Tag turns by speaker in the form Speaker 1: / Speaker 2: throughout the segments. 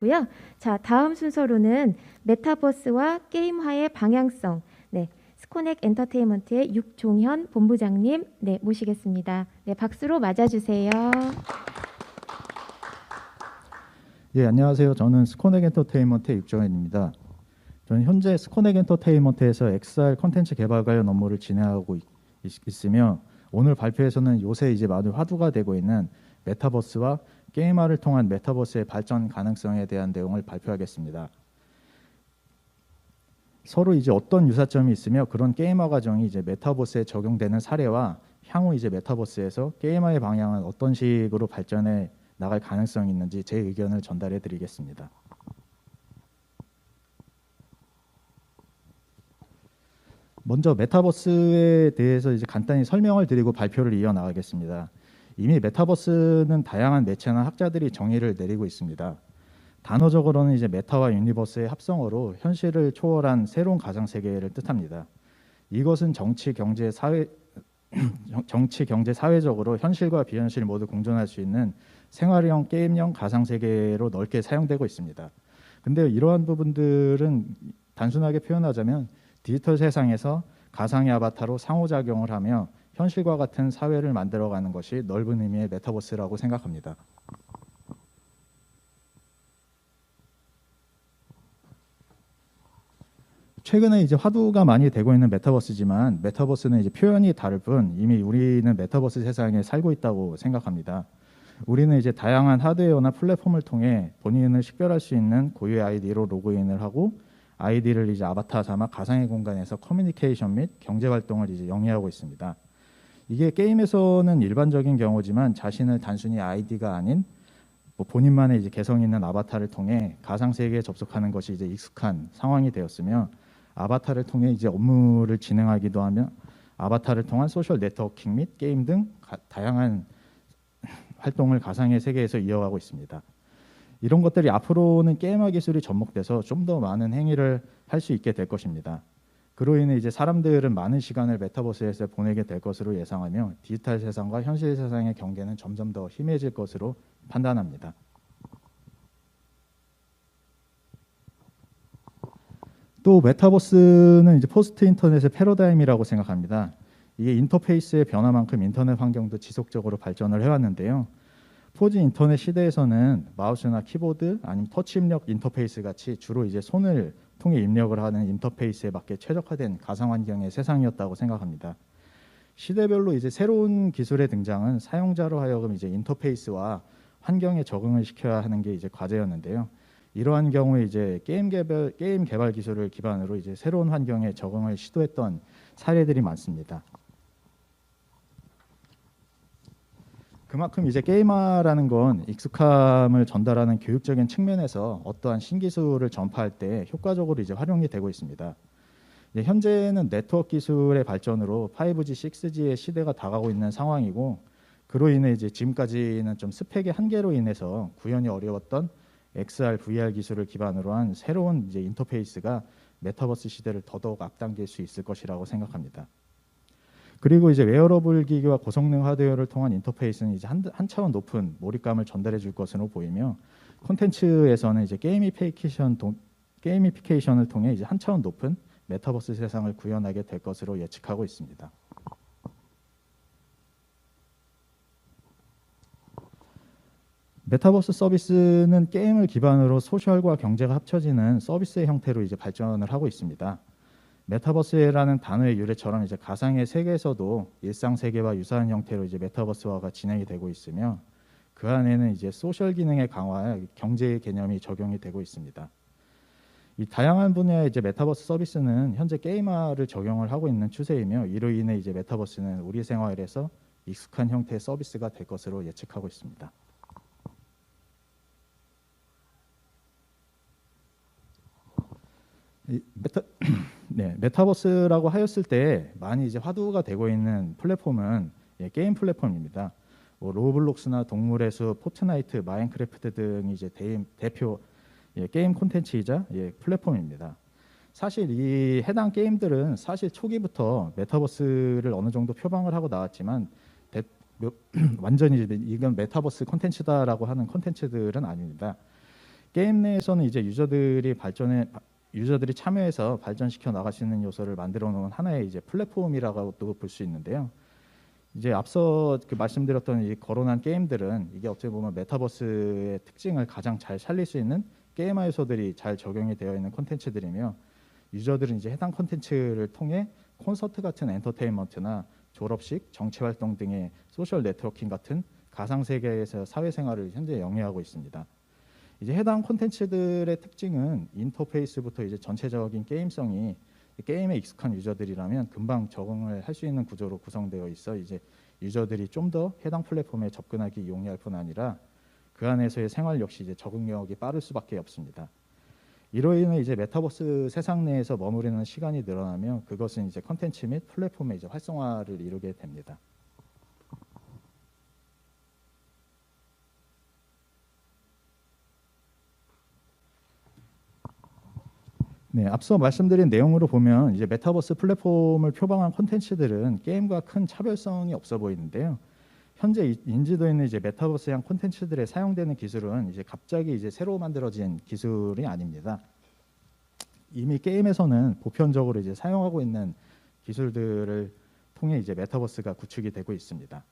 Speaker 1: 고요. 자, 다음 순서로는 메타버스와 게임화의 방향성, 스코넥 엔터테인먼트의 육종현 본부장님, 모시겠습니다. 박수로 맞아주세요.
Speaker 2: 예, 안녕하세요. 저는 스코넥 엔터테인먼트의 육종현입니다. 저는 현재 스코넥 엔터테인먼트에서 XR 콘텐츠 개발 관련 업무를 진행하고 있으며 오늘 발표에서는 요새 이제 많이 화두가 되고 있는 메타버스와 게임화를 통한 메타버스의 발전 가능성에 대한 내용을 발표하겠습니다. 서로 이제 어떤 유사점이 있으며 그런 게임화 과정이 이제 메타버스에 적용되는 사례와 향후 이제 메타버스에서 게임화의 방향은 어떤 식으로 발전해 나갈 가능성이 있는지 제 의견을 전달해 드리겠습니다. 먼저 메타버스에 대해서 이제 간단히 설명을 드리고 발표를 이어나가겠습니다. 이미 메타버스는 다양한 매체나 학자들이 정의를 내리고 있습니다. 단어적으로는 이제 메타와 유니버스의 합성어로 현실을 초월한 새로운 가상 세계를 뜻합니다. 이것은 정치, 경제, 사회적으로 현실과 비현실 모두 공존할 수 있는 생활형, 게임형 가상 세계로 넓게 사용되고 있습니다. 근데 이러한 부분들은 단순하게 표현하자면 디지털 세상에서 가상의 아바타로 상호작용을 하며 현실과 같은 사회를 만들어가는 것이 넓은 의미의 메타버스라고 생각합니다. 최근에 이제 화두가 많이 되고 있는 메타버스지만 메타버스는 이제 표현이 다를 뿐 이미 우리는 메타버스 세상에 살고 있다고 생각합니다. 우리는 이제 다양한 하드웨어나 플랫폼을 통해 본인을 식별할 수 있는 고유의 아이디로 로그인을 하고 아이디를 이제 아바타 삼아 가상의 공간에서 커뮤니케이션 및 경제 활동을 이제 영위하고 있습니다. 이게 게임에서는 일반적인 경우지만 자신을 단순히 아이디가 아닌 본인만의 이제 개성 있는 아바타를 통해 가상 세계에 접속하는 것이 이제 익숙한 상황이 되었으며 아바타를 통해 이제 업무를 진행하기도 하며 아바타를 통한 소셜 네트워킹 및 게임 등 다양한 활동을 가상의 세계에서 이어가고 있습니다. 이런 것들이 앞으로는 게임화 기술이 접목돼서 좀 더 많은 행위를 할 수 있게 될 것입니다. 그로 인해 이제 사람들은 많은 시간을 메타버스에서 보내게 될 것으로 예상하며 디지털 세상과 현실 세상의 경계는 점점 더 희미해질 것으로 판단합니다. 또 메타버스는 이제 포스트 인터넷의 패러다임이라고 생각합니다. 이게 인터페이스의 변화만큼 인터넷 환경도 지속적으로 발전을 해왔는데요. 포지 인터넷 시대에서는 마우스나 키보드 아니면 터치 입력 인터페이스 같이 주로 이제 손을 통해 입력을 하는 인터페이스에 맞게 최적화된 가상 환경의 세상이었다고 생각합니다. 시대별로 이제 새로운 기술의 등장은 사용자로 하여금 이제 인터페이스와 환경에 적응을 시켜야 하는 게 이제 과제였는데요. 이러한 경우에 이제 게임 개발 기술을 기반으로 이제 새로운 환경에 적응을 시도했던 사례들이 많습니다. 그만큼 이제 게임화라는 건 익숙함을 전달하는 교육적인 측면에서 어떠한 신기술을 전파할 때 효과적으로 이제 활용이 되고 있습니다. 현재는 네트워크 기술의 발전으로 5G, 6G의 시대가 다가오고 있는 상황이고 그로 인해 이제 지금까지는 좀 스펙의 한계로 인해서 구현이 어려웠던 XR, VR 기술을 기반으로 한 새로운 이제 인터페이스가 메타버스 시대를 더더욱 앞당길 수 있을 것이라고 생각합니다. 그리고 이제 웨어러블 기기와 고성능 하드웨어를 통한 인터페이스는 이제 한 차원 높은 몰입감을 전달해 줄 것으로 보이며 콘텐츠에서는 이제 게이미피케이션을 통해 이제 한 차원 높은 메타버스 세상을 구현하게 될 것으로 예측하고 있습니다. 메타버스 서비스는 게임을 기반으로 소셜과 경제가 합쳐지는 서비스의 형태로 이제 발전을 하고 있습니다. 메타버스라는 단어의 유래처럼 이제 가상의 세계에서도 일상 세계와 유사한 형태로 이제 메타버스화가 진행이 되고 있으며 그 안에는 이제 소셜 기능의 강화에 경제의 개념이 적용이 되고 있습니다. 이 다양한 분야의 이제 메타버스 서비스는 현재 게임화를 적용을 하고 있는 추세이며 이로 인해 이제 메타버스는 우리 생활에서 익숙한 형태의 서비스가 될 것으로 예측하고 있습니다. 메타버스라고 하였을 때 많이 이제 화두가 되고 있는 플랫폼은 게임 플랫폼입니다. 로블록스나 동물의 숲, 포트나이트, 마인크래프트 등이 이제 대표 게임 콘텐츠이자 플랫폼입니다. 사실 이 해당 게임들은 사실 초기부터 메타버스를 어느 정도 표방을 하고 나왔지만 완전히 이건 메타버스 콘텐츠다라고 하는 콘텐츠들은 아닙니다. 게임 내에서는 이제 유저들이 참여해서 발전시켜 나갈 수 있는 요소를 만들어 놓은 하나의 이제 플랫폼이라고도 볼 수 있는데요. 이제 앞서 그 말씀드렸던 이 거론한 게임들은 이게 어떻게 보면 메타버스의 특징을 가장 잘 살릴 수 있는 게임화 요소들이 잘 적용이 되어 있는 콘텐츠들이며, 유저들은 이제 해당 콘텐츠를 통해 콘서트 같은 엔터테인먼트나 졸업식, 정치 활동 등의 소셜 네트워킹 같은 가상 세계에서 사회생활을 현재 영위하고 있습니다. 이제 해당 콘텐츠들의 특징은 인터페이스부터 이제 전체적인 게임성이 게임에 익숙한 유저들이라면 금방 적응을 할 수 있는 구조로 구성되어 있어 이제 유저들이 좀 더 해당 플랫폼에 접근하기 용이할 뿐 아니라 그 안에서의 생활 역시 이제 적응력이 빠를 수밖에 없습니다. 이로 인해 이제 메타버스 세상 내에서 머무르는 시간이 늘어나며 그것은 이제 컨텐츠 및 플랫폼의 이제 활성화를 이루게 됩니다. 네, 앞서 말씀드린 내용으로 보면 이제 메타버스 플랫폼을 표방한 콘텐츠들은 게임과 큰 차별성이 없어 보이는데요. 현재 인지도 있는 이제 메타버스형 콘텐츠들에 사용되는 기술은 이제 갑자기 이제 새로 만들어진 기술이 아닙니다. 이미 게임에서는 보편적으로 이제 사용하고 있는 기술들을 통해 이제 메타버스가 구축이 되고 있습니다.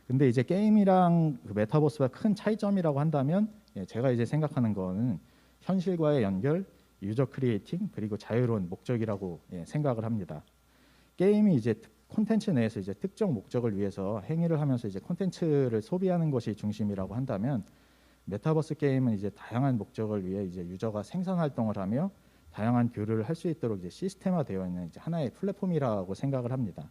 Speaker 2: 근데 이제 게임이랑 그 메타버스가 큰 차이점이라고 한다면 제가 이제 생각하는 거는 현실과의 연결, 유저 크리에이팅, 그리고 자유로운 목적이라고 생각을 합니다. 게임이 이제 콘텐츠 내에서 이제 특정 목적을 위해서 행위를 하면서 이제 콘텐츠를 소비하는 것이 중심이라고 한다면, 메타버스 게임은 이제 다양한 목적을 위해 이제 유저가 생산 활동을 하며 다양한 교류를 할 수 있도록 이제 시스템화되어 있는 이제 하나의 플랫폼이라고 생각을 합니다.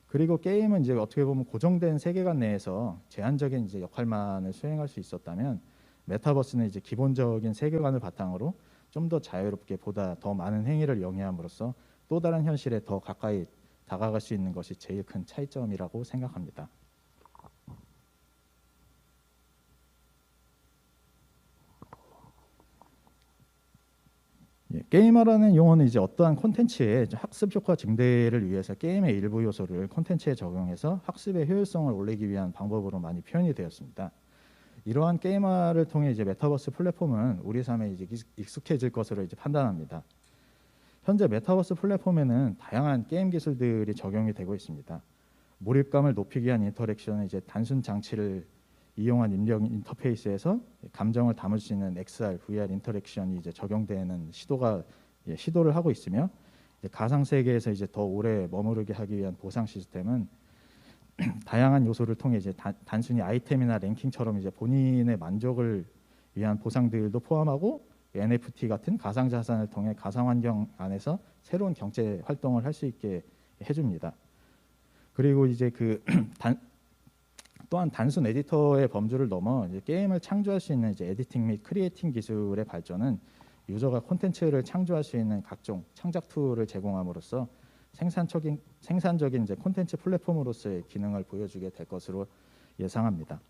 Speaker 2: 그리고 게임은 이제 어떻게 보면 고정된 세계관 내에서 제한적인 이제 역할만을 수행할 수 있었다면, 메타버스는 이제 기본적인 세계관을 바탕으로 좀 더 자유롭게 보다 더 많은 행위를 영위함으로써 또 다른 현실에 더 가까이 다가갈 수 있는 것이 제일 큰 차이점이라고 생각합니다. 게이머라는 용어는 이제 어떠한 콘텐츠의 학습 효과 증대를 위해서 게임의 일부 요소를 콘텐츠에 적용해서 학습의 효율성을 올리기 위한 방법으로 많이 표현이 되었습니다. 이러한 게임화를 통해 이제 메타버스 플랫폼은 우리 삶에 이제 익숙해질 것으로 이제 판단합니다. 현재 메타버스 플랫폼에는 다양한 게임 기술들이 적용이 되고 있습니다. 몰입감을 높이기 위한 인터랙션은 이제 단순 장치를 이용한 입력 인터페이스에서 감정을 담을 수 있는 XR, VR 인터랙션이 이제 적용되는 시도를 하고 있으며, 이제 가상 세계에서 이제 더 오래 머무르게 하기 위한 보상 시스템은 다양한 요소를 통해 이제 단순히 아이템이나 랭킹처럼 이제 본인의 만족을 위한 보상들도 포함하고 NFT 같은 가상 자산을 통해 가상 환경 안에서 새로운 경제 활동을 할 수 있게 해줍니다. 그리고 이제 또한 단순 에디터의 범주를 넘어 이제 게임을 창조할 수 있는 이제 에디팅 및 크리에이팅 기술의 발전은 유저가 콘텐츠를 창조할 수 있는 각종 창작 툴을 제공함으로써 생산적인 이제 콘텐츠 플랫폼으로서의 기능을 보여주게 될 것으로 예상합니다.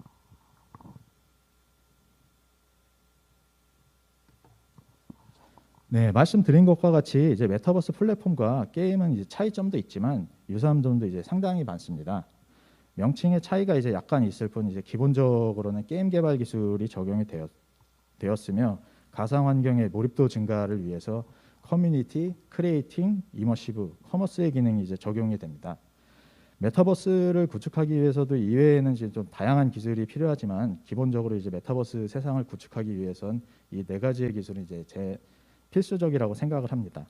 Speaker 2: 네, 말씀드린 것과 같이 이제 메타버스 플랫폼과 게임은 이제 차이점도 있지만 유사한 점도 이제 상당히 많습니다. 명칭의 차이가 이제 약간 있을 뿐 이제 기본적으로는 게임 개발 기술이 적용이 되었으며 가상 환경의 몰입도 증가를 위해서 커뮤니티, 크리에이팅, 이머시브, 커머스의 기능이 이제 적용이 됩니다. 메타버스를 구축하기 위해서도 이외에는 이제 좀 다양한 기술이 필요하지만 기본적으로 이제 메타버스 세상을 구축하기 위해선 이 네 가지의 기술이 이제 필수적이라고 생각을 합니다.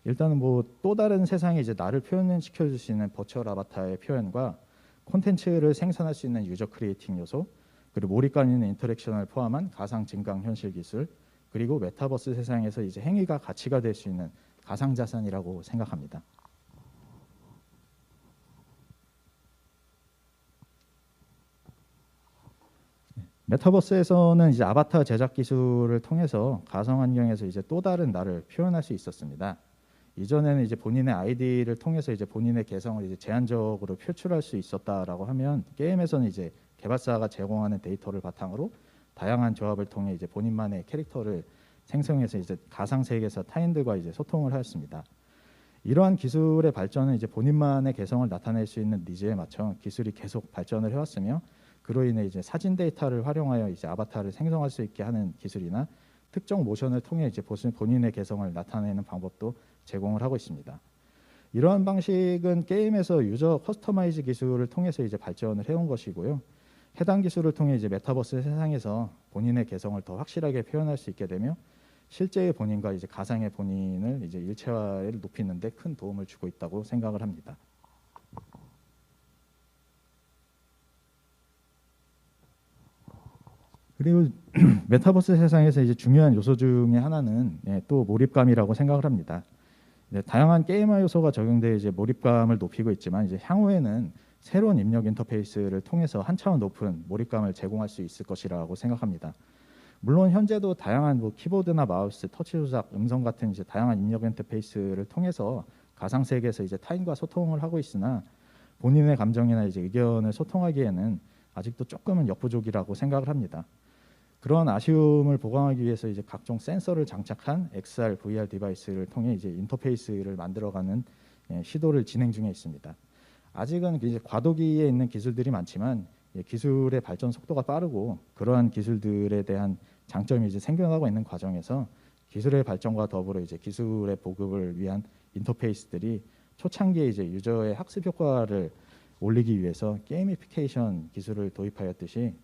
Speaker 2: 일단은 뭐 또 다른 세상에 이제 나를 표현시켜 줄 수 있는 버추얼 아바타의 표현과 콘텐츠를 생산할 수 있는 유저 크리에이팅 요소, 그리고 몰입감 있는 인터랙션을 포함한 가상 증강 현실 기술, 그리고 메타버스 세상에서 이제 행위가 가치가 될 수 있는 가상 자산이라고 생각합니다. 메타버스에서는 이제 아바타 제작 기술을 통해서 가상 환경에서 이제 또 다른 나를 표현할 수 있었습니다. 이전에는 이제 본인의 아이디를 통해서 이제 본인의 개성을 이제 제한적으로 표출할 수 있었다라고 하면, 게임에서는 이제 개발사가 제공하는 데이터를 바탕으로 다양한 조합을 통해 이제 본인만의 캐릭터를 생성해서 이제 가상 세계에서 타인들과 이제 소통을 하였습니다. 이러한 기술의 발전은 이제 본인만의 개성을 나타낼 수 있는 니즈에 맞춰 기술이 계속 발전을 해왔으며, 그로 인해 이제 사진 데이터를 활용하여 이제 아바타를 생성할 수 있게 하는 기술이나 특정 모션을 통해 이제 본인의 개성을 나타내는 방법도 제공을 하고 있습니다. 이러한 방식은 게임에서 유저 커스터마이즈 기술을 통해서 이제 발전을 해온 것이고요. 해당 기술을 통해 이제 메타버스 세상에서 본인의 개성을 더 확실하게 표현할 수 있게 되며 실제의 본인과 이제 가상의 본인을 이제 일체화를 높이는 데 큰 도움을 주고 있다고 생각을 합니다. 그리고 메타버스 세상에서 이제 중요한 요소 중에 하나는 또 몰입감이라고 생각을 합니다. 다양한 게임화 요소가 적용돼 이제 몰입감을 높이고 있지만 이제 향후에는 새로운 입력 인터페이스를 통해서 한 차원 높은 몰입감을 제공할 수 있을 것이라고 생각합니다. 물론 현재도 다양한 뭐 키보드나 마우스, 터치 조작, 음성 같은 이제 다양한 입력 인터페이스를 통해서 가상 세계에서 이제 타인과 소통을 하고 있으나 본인의 감정이나 이제 의견을 소통하기에는 아직도 조금은 역부족이라고 생각을 합니다. 그런 아쉬움을 보강하기 위해서 이제 각종 센서를 장착한 XR, VR 디바이스를 통해 이제 인터페이스를 만들어가는 시도를 진행 중에 있습니다. 아직은 이제 과도기에 있는 기술들이 많지만 기술의 발전 속도가 빠르고 그러한 기술들에 대한 장점이 이제 생겨나고 있는 과정에서 기술의 발전과 더불어 이제 기술의 보급을 위한 인터페이스들이 초창기에 이제 유저의 학습 효과를 올리기 위해서 게이미피케이션 기술을 도입하였듯이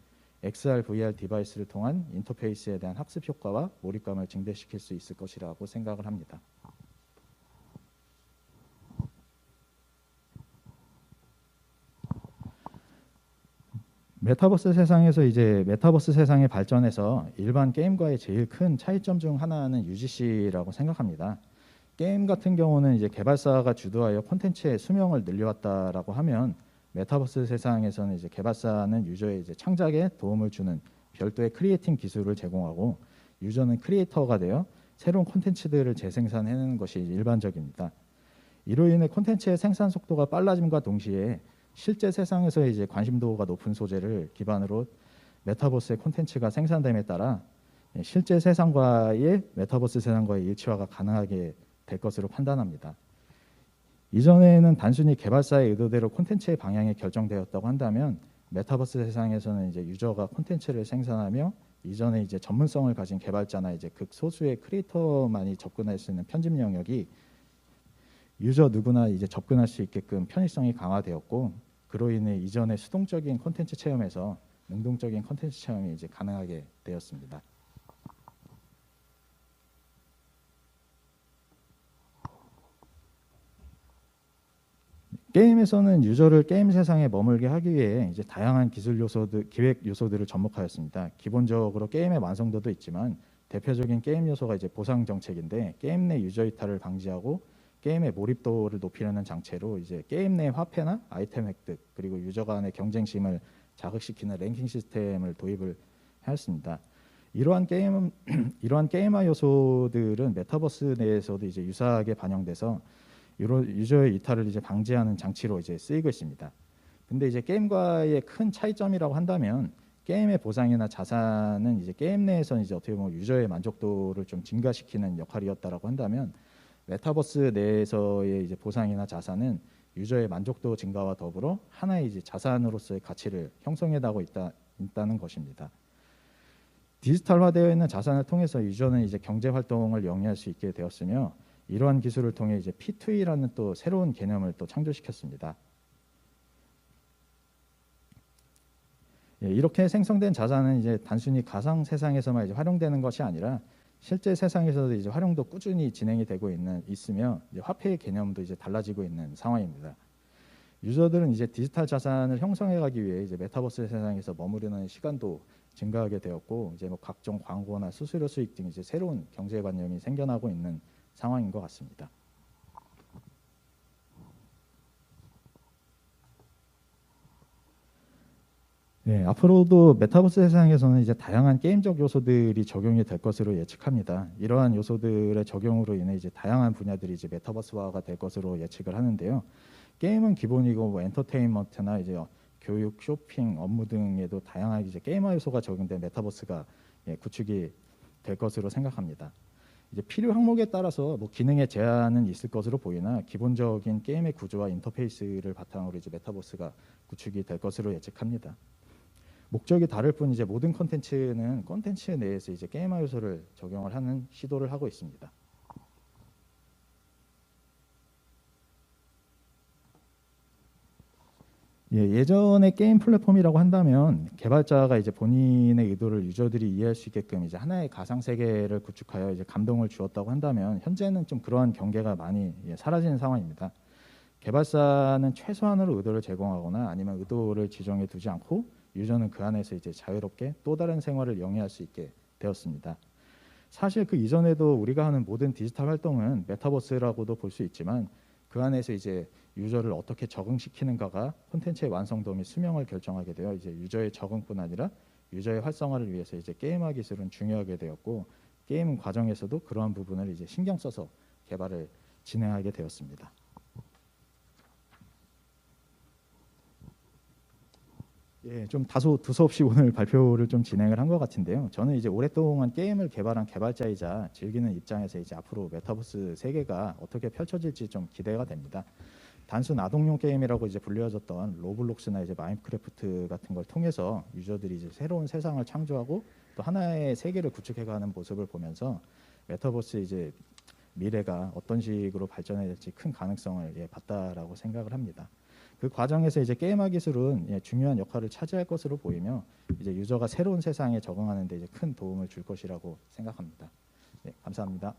Speaker 2: XR, VR 디바이스를 통한 인터페이스에 대한 학습 효과와 몰입감을 증대시킬 수 있을 것이라고 생각을 합니다. 메타버스 세상에서 이제 메타버스 세상의 발전에서 일반 게임과의 제일 큰 차이점 중 하나는 UGC라고 생각합니다. 게임 같은 경우는 이제 개발사가 주도하여 콘텐츠의 수명을 늘려왔다라고 하면 메타버스 세상에서는 이제 개발사는 유저의 이제 창작에 도움을 주는 별도의 크리에이팅 기술을 제공하고 유저는 크리에이터가 되어 새로운 콘텐츠들을 재생산해내는 것이 일반적입니다. 이로 인해 콘텐츠의 생산 속도가 빨라짐과 동시에 실제 세상에서 이제 관심도가 높은 소재를 기반으로 메타버스의 콘텐츠가 생산됨에 따라 실제 세상과의 메타버스 세상과의 일치화가 가능하게 될 것으로 판단합니다. 이전에는 단순히 개발사의 의도대로 콘텐츠의 방향이 결정되었다고 한다면 메타버스 세상에서는 이제 유저가 콘텐츠를 생산하며 이전에 이제 전문성을 가진 개발자나 이제 극소수의 크리에이터만이 접근할 수 있는 편집 영역이 유저 누구나 이제 접근할 수 있게끔 편의성이 강화되었고 그로 인해 이전의 수동적인 콘텐츠 체험에서 능동적인 콘텐츠 체험이 이제 가능하게 되었습니다. 게임에서는 유저를 게임 세상에 머물게 하기 위해 이제 다양한 기술 요소들, 기획 요소들을 접목하였습니다. 기본적으로 게임의 완성도도 있지만 대표적인 게임 요소가 이제 보상 정책인데 게임 내 유저 이탈을 방지하고 게임의 몰입도를 높이려는 장치로 이제 게임 내 화폐나 아이템 획득 그리고 유저 간의 경쟁심을 자극시키는 랭킹 시스템을 도입을 하였습니다. 이러한 게임화 요소들은 메타버스 내에서도 이제 유사하게 반영돼서 유저의 이탈을 이제 방지하는 장치로 이제 쓰이고 있습니다. 근데 이제 게임과의 큰 차이점이라고 한다면 게임의 보상이나 자산은 이제 게임 내에서는 이제 어떻게 보면 유저의 만족도를 좀 증가시키는 역할이었다라고 한다면 메타버스 내에서의 이제 보상이나 자산은 유저의 만족도 증가와 더불어 하나의 이제 자산으로서의 가치를 형성해나가고 있다는 것입니다. 디지털화되어 있는 자산을 통해서 유저는 이제 경제 활동을 영위할 수 있게 되었으며 이러한 기술을 통해 이제 P2E라는 또 새로운 개념을 또 창조시켰습니다. 이렇게 생성된 자산은 이제 단순히 가상 세상에서만 이제 활용되는 것이 아니라 실제 세상에서도 이제 활용도 꾸준히 진행이 되고 있으며 이제 화폐의 개념도 이제 달라지고 있는 상황입니다. 유저들은 이제 디지털 자산을 형성해가기 위해 이제 메타버스 세상에서 머무르는 시간도 증가하게 되었고 이제 뭐 각종 광고나 수수료 수익 등 이제 새로운 경제관념이 생겨나고 있는 상황인 것 같습니다. 네, 앞으로도 메타버스 세상에서는 이제 다양한 게임적 요소들이 적용이 될 것으로 예측합니다. 이러한 요소들의 적용으로 인해 이제 다양한 분야들이 이제 메타버스화가 될 것으로 예측을 하는데요. 게임은 기본이고 뭐 엔터테인먼트나 이제 교육, 쇼핑, 업무 등에도 다양하게 이제 게임화 요소가 적용된 메타버스가 구축이 될 것으로 생각합니다. 이제 필요 항목에 따라서 뭐 기능의 제한은 있을 것으로 보이나 기본적인 게임의 구조와 인터페이스를 바탕으로 이제 메타버스가 구축이 될 것으로 예측합니다. 목적이 다를 뿐 이제 모든 콘텐츠는 콘텐츠 내에서 이제 게임화 요소를 적용을 하는 시도를 하고 있습니다. 예전에 게임 플랫폼이라고 한다면 개발자가 이제 본인의 의도를 유저들이 이해할 수 있게끔 이제 하나의 가상 세계를 구축하여 이제 감동을 주었다고 한다면, 현재는 좀 그러한 경계가 많이 사라지는 상황입니다. 개발사는 최소한으로 의도를 제공하거나 아니면 의도를 지정해 두지 않고 유저는 그 안에서 이제 자유롭게 또 다른 생활을 영위할 수 있게 되었습니다. 사실 그 이전에도 우리가 하는 모든 디지털 활동은 메타버스라고도 볼 수 있지만, 그 안에서 이제 유저를 어떻게 적응시키는가가 콘텐츠의 완성도 및 수명을 결정하게 되어 이제 유저의 적응뿐 아니라 유저의 활성화를 위해서 이제 게임화 기술은 중요하게 되었고, 게임 과정에서도 그러한 부분을 이제 신경 써서 개발을 진행하게 되었습니다. 좀 다소 두서없이 오늘 발표를 좀 진행을 한 것 같은데요. 저는 이제 오랫동안 게임을 개발한 개발자이자 즐기는 입장에서 이제 앞으로 메타버스 세계가 어떻게 펼쳐질지 좀 기대가 됩니다. 단순 아동용 게임이라고 이제 불려졌던 로블록스나 이제 마인크래프트 같은 걸 통해서 유저들이 이제 새로운 세상을 창조하고 또 하나의 세계를 구축해가는 모습을 보면서 메타버스 이제 미래가 어떤 식으로 발전해야 될지 큰 가능성을 봤다라고 생각을 합니다. 그 과정에서 이제 게임화 기술은 중요한 역할을 차지할 것으로 보이며 이제 유저가 새로운 세상에 적응하는 데 이제 큰 도움을 줄 것이라고 생각합니다. 네, 감사합니다.